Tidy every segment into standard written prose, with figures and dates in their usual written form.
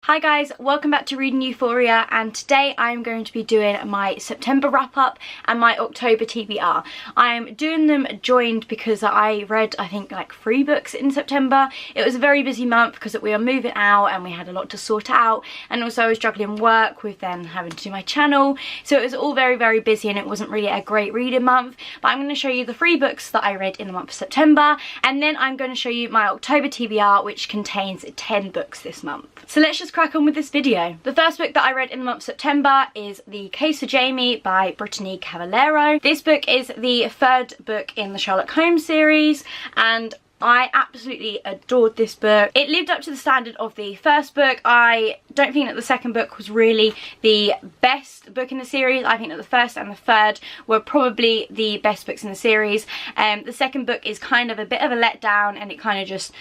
Hi guys, welcome back to Reading Euphoria, and today I'm going to be doing my September wrap up and my October TBR. I'm doing them joined because I read I think like 3 books in September. It was a very busy month because we were moving out and we had a lot to sort out, and also I was juggling work with then having to do my channel, so it was all very busy and it wasn't really a great reading month. But I'm going to show you the 3 books that I read in the month of September, and then I'm going to show you my October TBR, which contains 10 books this month. So let's just crack on with this video. The first book that I read in the month of September is The Case for Jamie by Brittany Cavallero. This book is the 3rd book in the Sherlock Holmes series, and I absolutely adored this book. It lived up to the standard of the 1st book. I don't think that the 2nd book was really the best book in the series. I think that the 1st and the 3rd were probably the best books in the series. The 2nd book is kind of a bit of a letdown, and it kind of just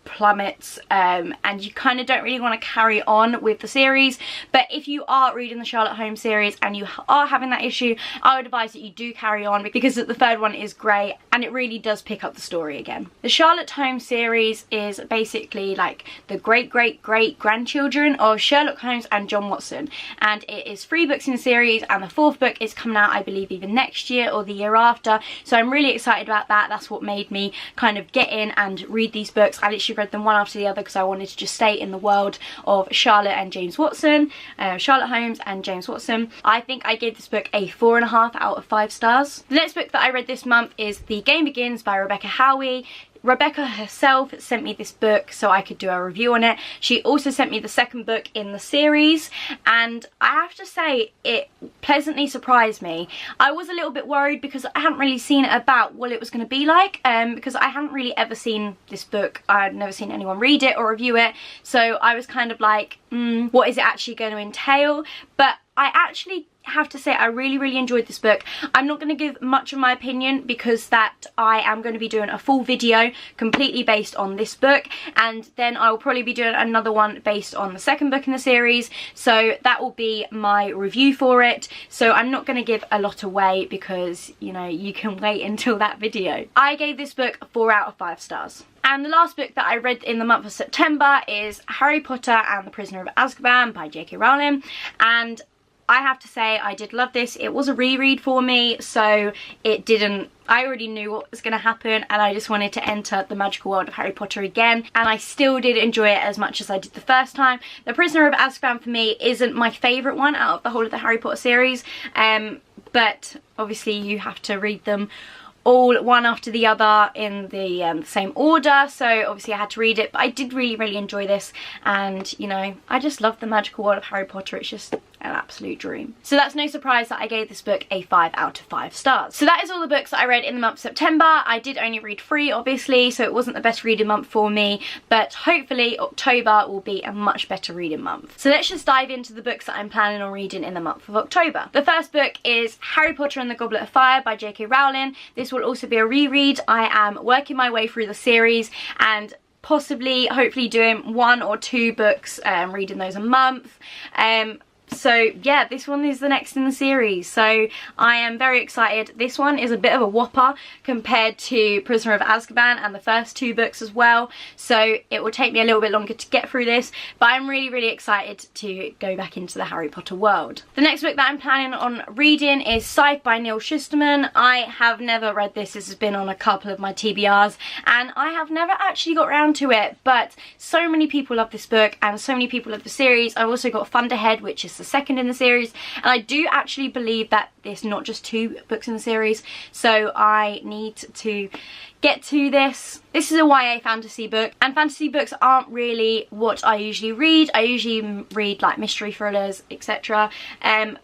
plummets, and you kind of don't really want to carry on with the series. But if you are reading the Sherlock Holmes series and you are having that issue, I would advise that you do carry on, because the 3rd one is great and it really does pick up the story again. The Sherlock Holmes series is basically like the great grandchildren of Sherlock Holmes and John Watson, and it is 3 books in the series, and the 4th book is coming out I believe either next year or the year after, so I'm really excited about that. That's what made me kind of get in and read these books. I literally read them one after the other because I wanted to just stay in the world of Charlotte and James Watson, Sherlock Holmes and James Watson. I think I gave this book a 4.5 out of 5 stars. The next book that I read this month is The Game Begins by Rebecca Howie. Rebecca herself sent me this book so I could do a review on it. She also sent me the 2nd book in the series, and I have to say it pleasantly surprised me. I was a little bit worried because I hadn't really seen about what it was going to be like, because I hadn't really ever seen this book. I had never seen anyone read it or review it, so I was kind of like, what is it actually going to entail? But I actually have to say I really enjoyed this book. I'm not going to give much of my opinion because that I am going to be doing a full video completely based on this book, and then I will probably be doing another one based on the 2nd book in the series, so that will be my review for it. So I'm not going to give a lot away because, you know, you can wait until that video. I gave this book 4 out of 5 stars. And the last book that I read in the month of September is Harry Potter and the Prisoner of Azkaban by J.K. Rowling, and I have to say I did love this. It was a reread for me, so I already knew what was going to happen, and I just wanted to enter the magical world of Harry Potter again, and I still did enjoy it as much as I did the first time. The Prisoner of Azkaban for me isn't my favourite one out of the whole of the Harry Potter series, but obviously you have to read them all one after the other in the same order, so obviously I had to read it. But I did really enjoy this, and you know, I just love the magical world of Harry Potter. It's just an absolute dream. So that's no surprise that I gave this book a 5 out of 5 stars. So that is all the books that I read in the month of September. I did only read 3 obviously, so it wasn't the best reading month for me, but hopefully October will be a much better reading month. So let's just dive into the books that I'm planning on reading in the month of October. The first book is Harry Potter and the Goblet of Fire by J.K. Rowling. This will also be a reread. I am working my way through the series and possibly hopefully doing 1 or 2 books, reading those a month. So yeah, this one is the next in the series, so I am very excited. This one is a bit of a whopper compared to Prisoner of Azkaban and the first 2 books as well, so it will take me a little bit longer to get through this, but I'm really excited to go back into the Harry Potter world. The next book that I'm planning on reading is Scythe by Neil Shusterman. I have never read this. This has been on a couple of my TBRs and I have never actually got around to it, but so many people love this book and so many people love the series. I've also got Thunderhead, which is the 2nd in the series, and I do actually believe that there's not just 2 books in the series, so I need to get to this. This is a YA fantasy book, and fantasy books aren't really what I usually read. I usually read like mystery thrillers, etc.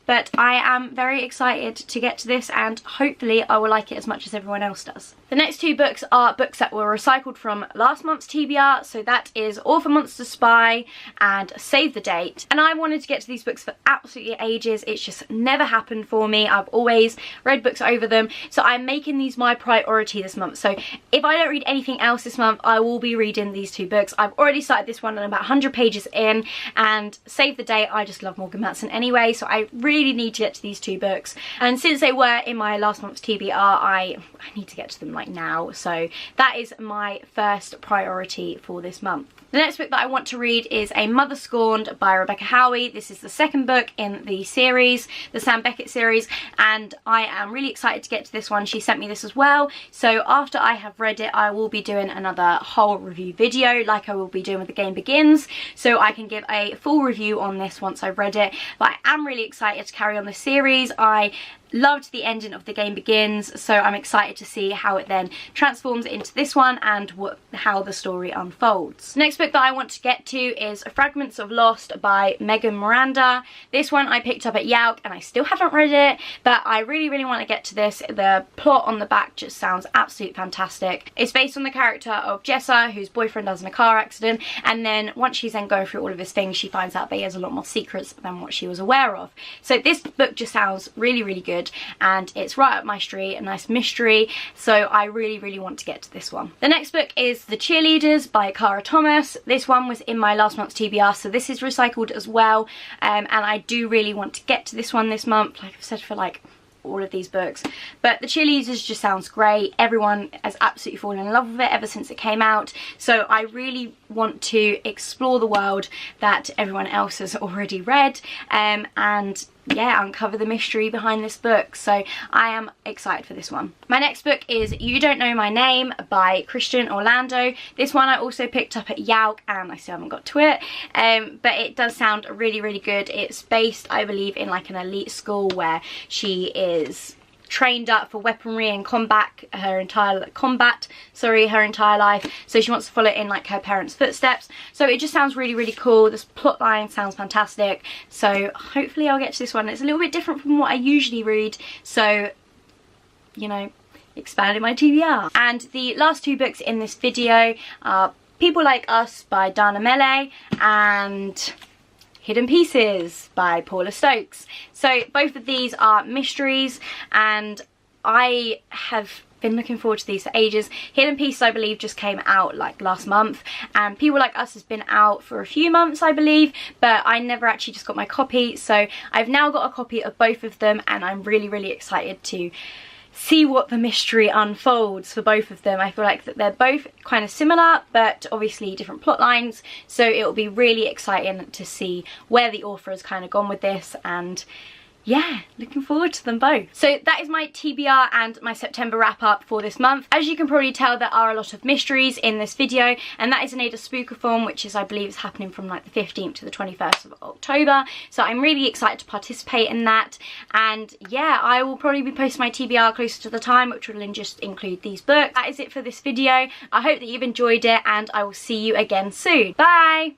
But I am very excited to get to this, and hopefully I will like it as much as everyone else does. The next 2 books are books that were recycled from last month's TBR, so that is All for Monster Spy and Save the Date. And I wanted to get to these books for absolutely ages. It's just never happened for me. I've always read books over them, so I'm making these my priority this month. So if I don't read anything else this month, I will be reading these 2 books. I've already started this one and I'm about 100 pages in, and Save the Date, I just love Morgan Matson anyway, so I really need to get to these 2 books. And since they were in my last month's TBR, I need to get to them like now, so that is my first priority for this month. The next book that I want to read is A Mother Scorned by Rebecca Howie. This is the second book in the series, the Sam Beckett series, and I am really excited to get to this one. She sent me this as well, so after I have read it I will be doing another whole review video like I will be doing with The Game Begins, so I can give a full review on this once I've read it. But I am really excited to carry on the series. I loved the ending of The Game Begins, so I'm excited to see how it then transforms into this one and how the story unfolds. Next book that I want to get to is Fragments of Lost by Megan Miranda. This one I picked up at Yauk and I still haven't read it, but I really want to get to this. The plot on the back just sounds absolutely fantastic. It's based on the character of Jessa, whose boyfriend dies in a car accident, and then once she's then going through all of his things, she finds out that he has a lot more secrets than what she was aware of. So this book just sounds really good, and it's right up my street, a nice mystery, so I really want to get to this one. The next book is The Cheerleaders by Cara Thomas. This one was in my last month's TBR, so this is recycled as well, and I do really want to get to this one this month, like I've said for like all of these books. But The Cheerleaders just sounds great. Everyone has absolutely fallen in love with it ever since it came out, so I really want to explore the world that everyone else has already read, and yeah, uncover the mystery behind this book, so I am excited for this one. My next book is You Don't Know My Name by Christian Orlando. This one I also picked up at Yauk and I still haven't got to it, but it does sound really good. It's based, I believe, in like an elite school where she is trained up for weaponry and her entire life, so she wants to follow in like her parents' footsteps. So it just sounds really cool. This plot line sounds fantastic, so hopefully I'll get to this one. It's a little bit different from what I usually read, so you know, expanding my TBR. And the last two books in this video are People Like Us by Dana Mele and Hidden Pieces by Paula Stokes. So both of these are mysteries and I have been looking forward to these for ages. Hidden Pieces I believe just came out like last month, and People Like Us has been out for a few months I believe, but I never actually just got my copy, so I've now got a copy of both of them and I'm really excited to see what the mystery unfolds for both of them. I feel like that they're both kind of similar but obviously different plot lines, so it will be really exciting to see where the author has kind of gone with this, and yeah, looking forward to them both. So that is my TBR and my September wrap up for this month. As you can probably tell, there are a lot of mysteries in this video, and that is an Ada Spookathon, which is, I believe, is happening from like the 15th to the 21st of October. So I'm really excited to participate in that. And yeah, I will probably be posting my TBR closer to the time, which will just include these books. That is it for this video. I hope that you've enjoyed it, and I will see you again soon. Bye!